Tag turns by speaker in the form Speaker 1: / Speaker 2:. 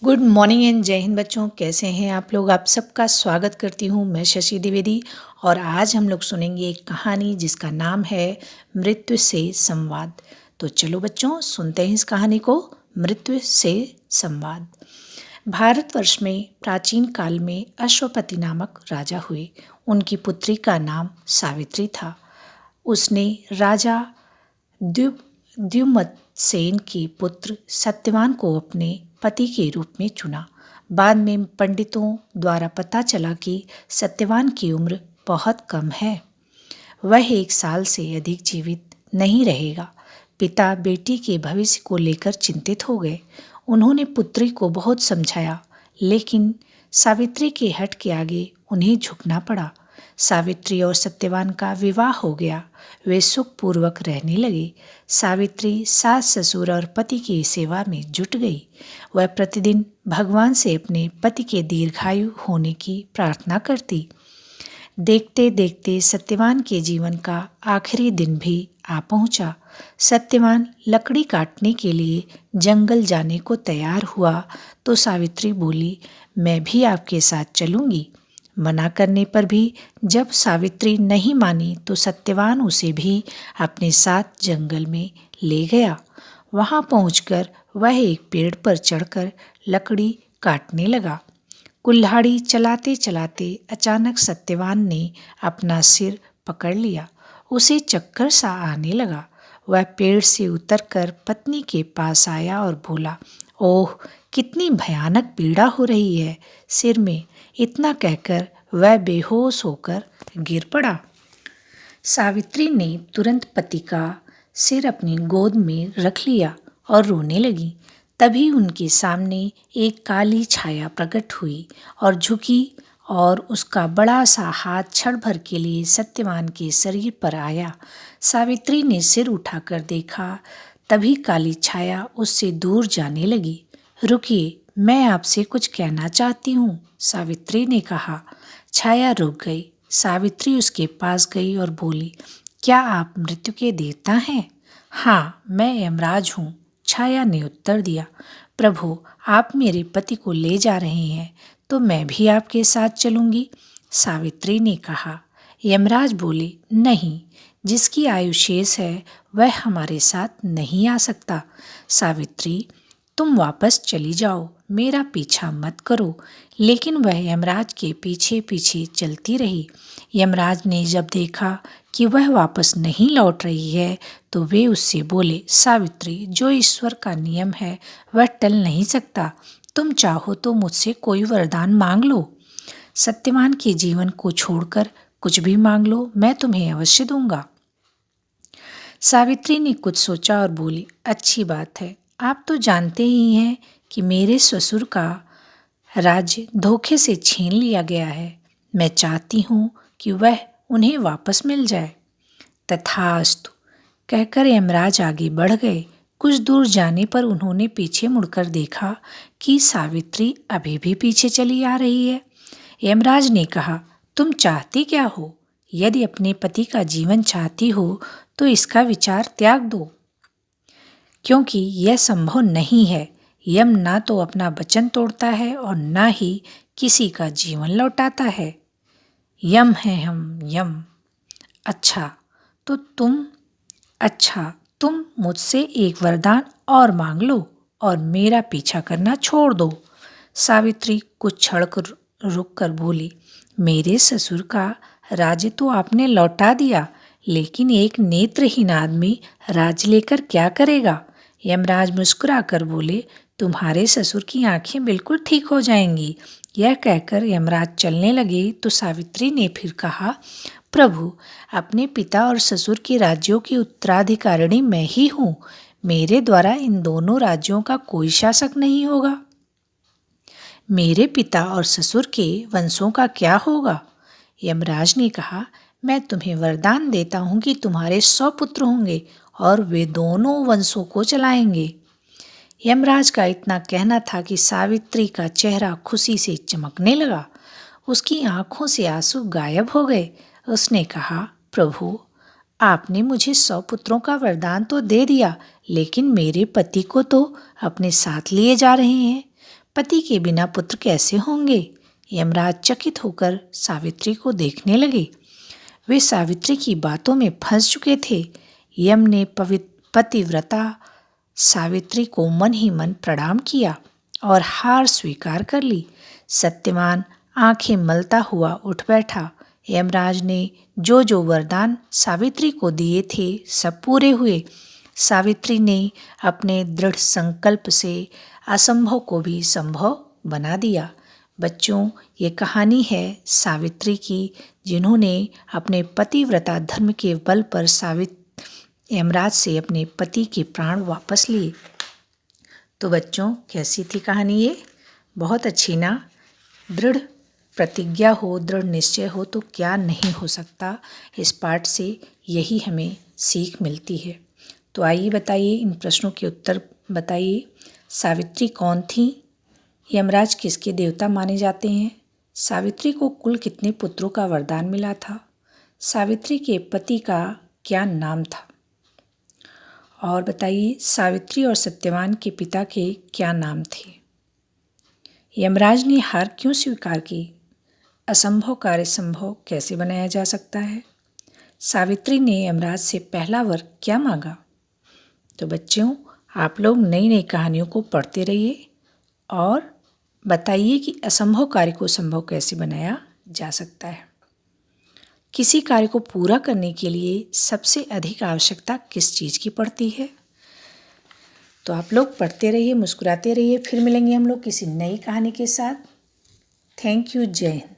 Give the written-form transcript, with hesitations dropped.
Speaker 1: Good morning and जय हिंद बच्चों। कैसे हैं आप लोग। आप सबका स्वागत करती हूँ मैं शशि द्विवेदी। और आज हम लोग सुनेंगे एक कहानी जिसका नाम है मृत्यु से संवाद। तो चलो बच्चों सुनते हैं इस कहानी को। मृत्यु से संवाद। भारतवर्ष में प्राचीन काल में अश्वपति नामक राजा हुए। उनकी पुत्री का नाम सावित्री था। उसने राजा द्युमत्सेन के पुत्र सत्यवान को अपने पति के रूप में चुना। बाद में पंडितों द्वारा पता चला कि सत्यवान की उम्र बहुत कम है। वह 1 साल से अधिक जीवित नहीं रहेगा। पिता बेटी के भविष्य को लेकर चिंतित हो गए। उन्होंने पुत्री को बहुत समझाया, लेकिन सावित्री के हठ के आगे उन्हें झुकना पड़ा। सावित्री और सत्यवान का विवाह हो गया। वे सुखपूर्वक रहने लगे। सावित्री सास ससुर और पति की सेवा में जुट गई। वह प्रतिदिन भगवान से अपने पति के दीर्घायु होने की प्रार्थना करती। देखते देखते सत्यवान के जीवन का आखिरी दिन भी आ पहुंचा। सत्यवान लकड़ी काटने के लिए जंगल जाने को तैयार हुआ तो सावित्री बोली, मैं भी आपके साथ चलूंगी। मना करने पर भी जब सावित्री नहीं मानी तो सत्यवान उसे भी अपने साथ जंगल में ले गया। वहां पहुंचकर वह एक पेड़ पर चढ़कर लकड़ी काटने लगा। कुल्हाड़ी चलाते चलाते अचानक सत्यवान ने अपना सिर पकड़ लिया। उसे चक्कर सा आने लगा। वह पेड़ से उतरकर पत्नी के पास आया और बोला, ओह कितनी भयानक पीड़ा हो रही है सिर में। इतना कहकर वह बेहोश होकर गिर पड़ा। सावित्री ने तुरंत पति का सिर अपनी गोद में रख लिया और रोने लगी। तभी उनके सामने एक काली छाया प्रकट हुई और झुकी और उसका बड़ा सा हाथ क्षण भर के लिए सत्यवान के शरीर पर आया। सावित्री ने सिर उठाकर देखा, तभी काली छाया उससे दूर जाने लगी। रुकिए, मैं आपसे कुछ कहना चाहती हूँ, सावित्री ने कहा। छाया रुक गई। सावित्री उसके पास गई और बोली, क्या आप मृत्यु के देवता हैं? हाँ, मैं यमराज हूँ, छाया ने उत्तर दिया। प्रभु, आप मेरे पति को ले जा रहे हैं तो मैं भी आपके साथ चलूंगी, सावित्री ने कहा। यमराज बोले, नहीं, जिसकी आयु शेष है वह हमारे साथ नहीं आ सकता। सावित्री, तुम वापस चली जाओ, मेरा पीछा मत करो। लेकिन वह यमराज के पीछे पीछे चलती रही। यमराज ने जब देखा कि वह वापस नहीं लौट रही है तो वे उससे बोले, सावित्री, जो ईश्वर का नियम है वह टल नहीं सकता। तुम चाहो तो मुझसे कोई वरदान मांग लो। सत्यवान के जीवन को छोड़कर कुछ भी मांग लो, मैं तुम्हें अवश्य दूंगा। सावित्री ने कुछ सोचा और बोली, अच्छी बात है। आप तो जानते ही हैं कि मेरे ससुर का राज्य धोखे से छीन लिया गया है। मैं चाहती हूँ कि वह उन्हें वापस मिल जाए। तथास्तु कहकर यमराज आगे बढ़ गए। कुछ दूर जाने पर उन्होंने पीछे मुड़कर देखा कि सावित्री अभी भी पीछे चली आ रही है। यमराज ने कहा, तुम चाहती क्या हो? यदि अपने पति का जीवन चाहती हो तो इसका विचार त्याग दो, क्योंकि यह संभव नहीं है। यम ना तो अपना वचन तोड़ता है और ना ही किसी का जीवन लौटाता है। यम है हम, यम। अच्छा, तुम मुझसे एक वरदान और मांग लो और मेरा पीछा करना छोड़ दो। सावित्री कुछ क्षण रुक कर बोली, मेरे ससुर का राज्य तो आपने लौटा दिया, लेकिन एक नेत्रहीन आदमी राज्य लेकर क्या करेगा? यमराज मुस्कुरा कर बोले, तुम्हारे ससुर की आंखें बिल्कुल ठीक हो जाएंगी। यह कहकर यमराज चलने लगे तो सावित्री ने फिर कहा, प्रभु, अपने पिता और ससुर के राज्यों की उत्तराधिकारिणी मैं ही हूँ। मेरे द्वारा इन दोनों राज्यों का कोई शासक नहीं होगा। मेरे पिता और ससुर के वंशों का क्या होगा? यमराज ने कहा, मैं तुम्हें वरदान देता हूँ कि तुम्हारे 100 पुत्र होंगे और वे दोनों वंशों को चलाएंगे। यमराज का इतना कहना था कि सावित्री का चेहरा खुशी से चमकने लगा। उसकी आंखों से आंसू गायब हो गए। उसने कहा, प्रभु, आपने मुझे 100 पुत्रों का वरदान तो दे दिया, लेकिन मेरे पति को तो अपने साथ लिए जा रहे हैं। पति के बिना पुत्र कैसे होंगे? यमराज चकित होकर सावित्री को देखने लगे। वे सावित्री की बातों में फंस चुके थे। यम ने पतिव्रता सावित्री को मन ही मन प्रणाम किया और हार स्वीकार कर ली। सत्यवान आंखें मलता हुआ उठ बैठा। यमराज ने जो वरदान सावित्री को दिए थे सब पूरे हुए। सावित्री ने अपने दृढ़ संकल्प से असंभव को भी संभव बना दिया। बच्चों, ये कहानी है सावित्री की, जिन्होंने अपने पतिव्रता धर्म के बल पर यमराज से अपने पति के प्राण वापस लिए। तो बच्चों, कैसी थी कहानी ये? बहुत अच्छी ना? दृढ़ प्रतिज्ञा हो, दृढ़ निश्चय हो तो क्या नहीं हो सकता। इस पाठ से यही हमें सीख मिलती है। तो आइए बताइए, इन प्रश्नों के उत्तर बताइए। सावित्री कौन थी? यमराज किसके देवता माने जाते हैं? सावित्री को कुल कितने पुत्रों का वरदान मिला था? सावित्री के पति का क्या नाम था? और बताइए, सावित्री और सत्यवान के पिता के क्या नाम थे? यमराज ने हार क्यों स्वीकार की? असंभव कार्य संभव कैसे बनाया जा सकता है? सावित्री ने यमराज से पहला वर क्या मांगा? तो बच्चों, आप लोग नई नई कहानियों को पढ़ते रहिए और बताइए कि असंभव कार्य को संभव कैसे बनाया जा सकता है। किसी कार्य को पूरा करने के लिए सबसे अधिक आवश्यकता किस चीज़ की पड़ती है? तो आप लोग पढ़ते रहिए, मुस्कुराते रहिए। फिर मिलेंगे हम लोग किसी नई कहानी के साथ। Thank you. जय हिंद।